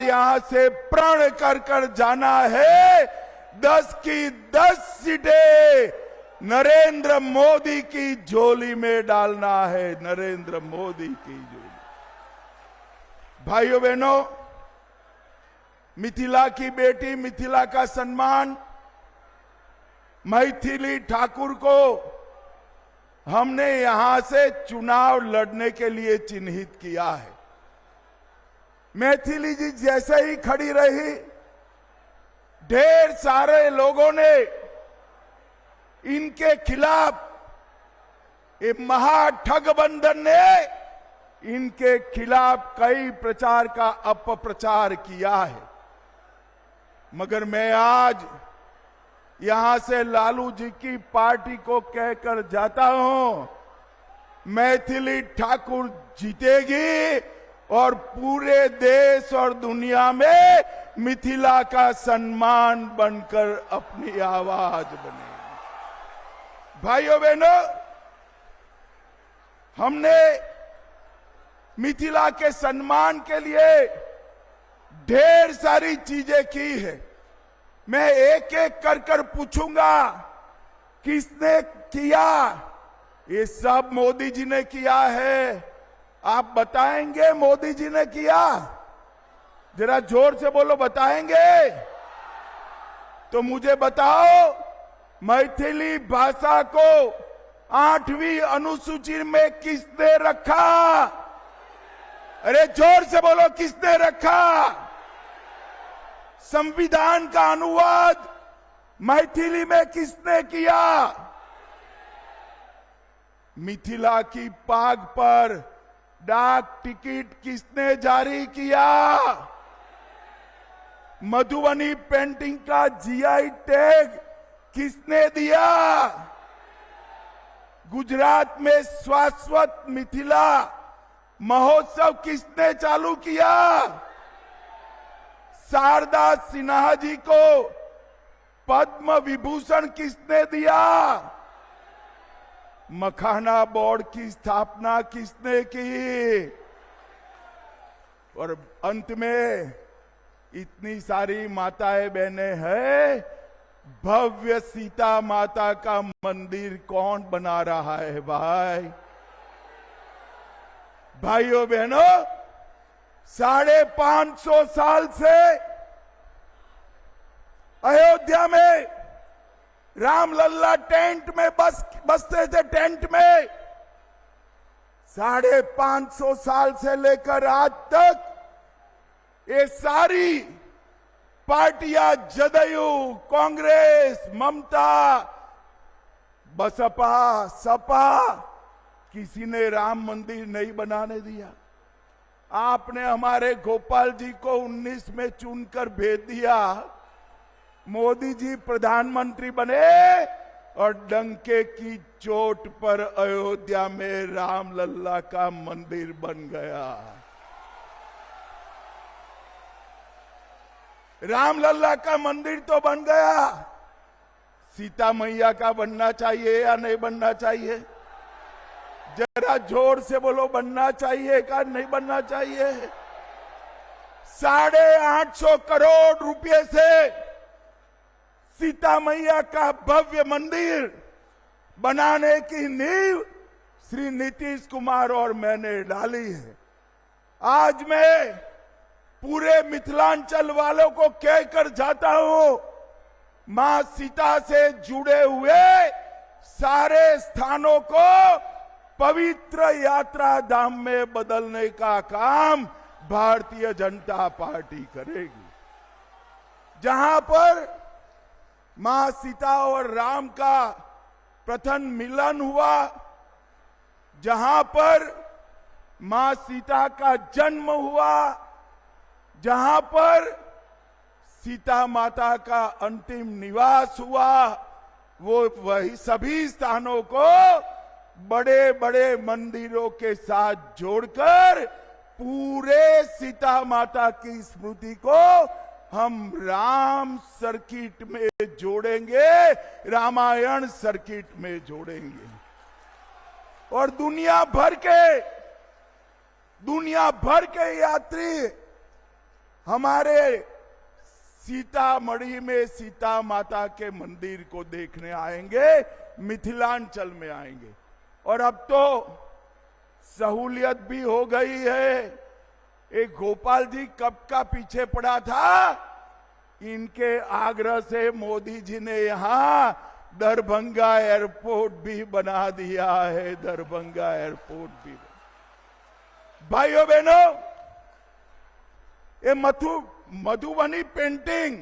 यहां से प्रण कर कर जाना है। 10 की 10 सीटें नरेंद्र मोदी की झोली में डालना है, नरेंद्र मोदी की झोली। भाइयों बहनों, मिथिला की बेटी, मिथिला का सम्मान मैथिली ठाकुर को हमने यहां से चुनाव लड़ने के लिए चिन्हित किया है। मैथिली जी जैसे ही खड़ी रही, ढेर सारे लोगों ने इनके खिलाफ, ये महाठगबंधन ने इनके खिलाफ कई प्रचार का अपप्रचार किया है। मगर मैं आज यहां से लालू जी की पार्टी को कहकर जाता हूं, मैथिली ठाकुर जीतेगी और पूरे देश और दुनिया में मिथिला का सम्मान बनकर अपनी आवाज बनेगी। भाइयों बहनों, हमने मिथिला के सम्मान के लिए ढेर सारी चीजें की है। मैं एक एक कर कर पूछूंगा किसने किया। ये सब मोदी जी ने किया है। आप बताएंगे मोदी जी ने किया? जरा जोर से बोलो, बताएंगे? तो मुझे बताओ, मैथिली भाषा को 8वीं अनुसूची में किसने रखा? अरे जोर से बोलो, किसने रखा? संविधान का अनुवाद मैथिली में किसने किया? मिथिला की पाग पर डाक टिकट किसने जारी किया? मधुबनी पेंटिंग का जीआई टैग किसने दिया? गुजरात में शाश्वत मिथिला महोत्सव किसने चालू किया? शारदा सिन्हा जी को पद्म विभूषण किसने दिया? मखाना बोर्ड की स्थापना किसने की? और अंत में इतनी सारी माताएं बहनें हैं, भव्य सीता माता का मंदिर कौन बना रहा है? भाइयों बहनों, 550 साल से अयोध्या में रामलल्ला टेंट में बसते थे। टेंट में 550 साल से लेकर आज तक ये सारी पार्टियां, जदयू, कांग्रेस, ममता, बसपा, सपा, किसी ने राम मंदिर नहीं बनाने दिया। आपने हमारे गोपाल जी को 19 में चुनकर भेज दिया। मोदी जी प्रधानमंत्री बने और डंके की चोट पर अयोध्या में रामलल्ला का मंदिर बन गया। रामलल्ला का मंदिर तो बन गया, सीता मैया का बनना चाहिए या नहीं बनना चाहिए? जरा जोर से बोलो, बनना चाहिए का नहीं बनना चाहिए? 850 करोड़ रुपए से सीता मैया का भव्य मंदिर बनाने की नींव श्री नीतीश कुमार और मैंने डाली है। आज मैं पूरे मिथिलांचल वालों को कहकर जाता हूं, मां सीता से जुड़े हुए सारे स्थानों को पवित्र यात्रा धाम में बदलने का काम भारतीय जनता पार्टी करेगी। जहां पर मां सीता और राम का प्रथम मिलन हुआ, जहां पर मां सीता का जन्म हुआ, जहां पर सीता माता का अंतिम निवास हुआ, वो वही सभी स्थानों को बड़े बड़े मंदिरों के साथ जोड़कर पूरे सीता माता की स्मृति को हम राम सर्किट में जोड़ेंगे, रामायण सर्किट में जोड़ेंगे। और दुनिया भर के यात्री हमारे सीतामढ़ी में सीता माता के मंदिर को देखने आएंगे, मिथिलांचल में आएंगे। और अब तो सहूलियत भी हो गई है। एक गोपाल जी कब का पीछे पड़ा था, इनके आग्रह से मोदी जी ने यहां दरभंगा एयरपोर्ट भी बना दिया है। दरभंगा एयरपोर्ट भी। भाइयों बहनों, ये मधुबनी पेंटिंग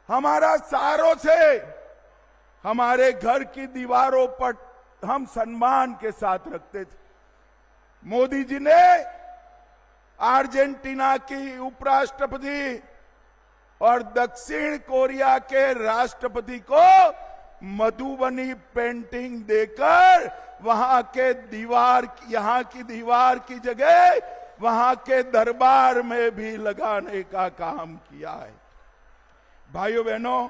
हमारा सालों से हमारे घर की दीवारों पर हम सम्मान के साथ रखते थे। मोदी जी ने अर्जेंटीना की उपराष्ट्रपति और दक्षिण कोरिया के राष्ट्रपति को मधुबनी पेंटिंग देकर वहां के यहाँ की दीवार की जगह वहां के दरबार में भी लगाने का काम किया है। भाइयों बहनों,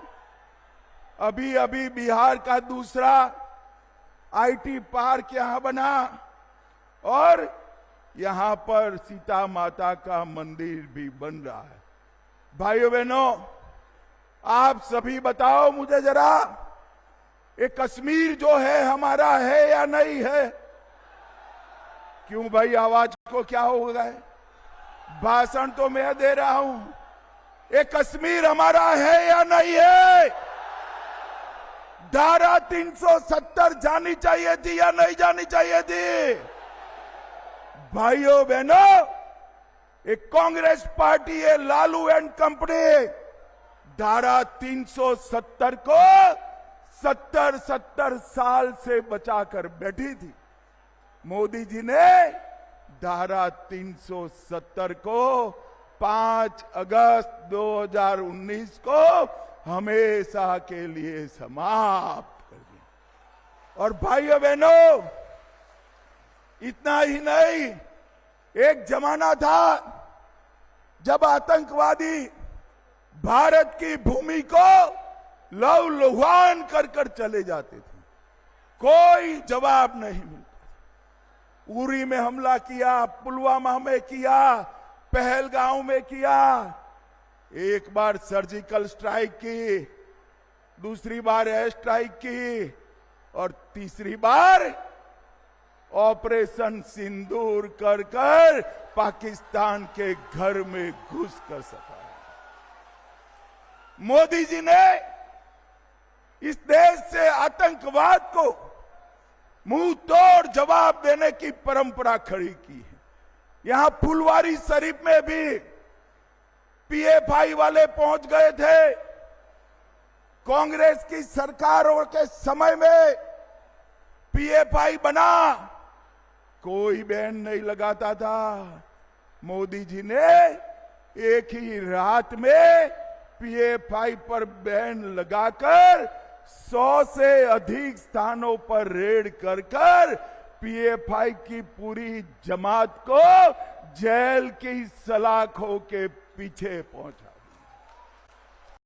अभी अभी बिहार का दूसरा आईटी पार्क यहां बना और यहां पर सीता माता का मंदिर भी बन रहा है। भाइयों बहनों, आप सभी बताओ मुझे जरा, ये कश्मीर जो है हमारा है या नहीं है? क्यों भाई, आवाज को क्या हो गया? भाषण तो मैं दे रहा हूं। ये कश्मीर हमारा है या नहीं है? धारा 370 जानी चाहिए थी या नहीं जानी चाहिए थी? भाइयों बहनों, एक कांग्रेस पार्टी है लालू एंड कंपनी धारा 370 को 70 साल से बचाकर बैठी थी। मोदी जी ने धारा 370 को 5 अगस्त 2019 को हमेशा के लिए समाप्त कर दिया। और भाइयों बहनों, इतना ही नहीं, एक जमाना था जब आतंकवादी भारत की भूमि को लहूलुहान कर चले जाते थे, कोई जवाब नहीं मिलता। उरी में हमला किया, पुलवामा में किया, पहलगांव में किया, एक बार सर्जिकल स्ट्राइक की, दूसरी बार एयर स्ट्राइक की और तीसरी बार ऑपरेशन सिंदूर कर पाकिस्तान के घर में घुस कर सका। मोदी जी ने इस देश से आतंकवाद को मुंह तोड़ जवाब देने की परंपरा खड़ी की है। यहां फुलवारी शरीफ में भी पीएफआई वाले पहुंच गए थे। कांग्रेस की सरकारों के समय में पीएफआई बना, कोई बैन नहीं लगाता था। मोदी जी ने एक ही रात में पीएफआई पर बैन लगाकर 100 से अधिक स्थानों पर रेड कर पीएफआई की पूरी जमात को जेल की सलाखों के पीछे पहुंचा।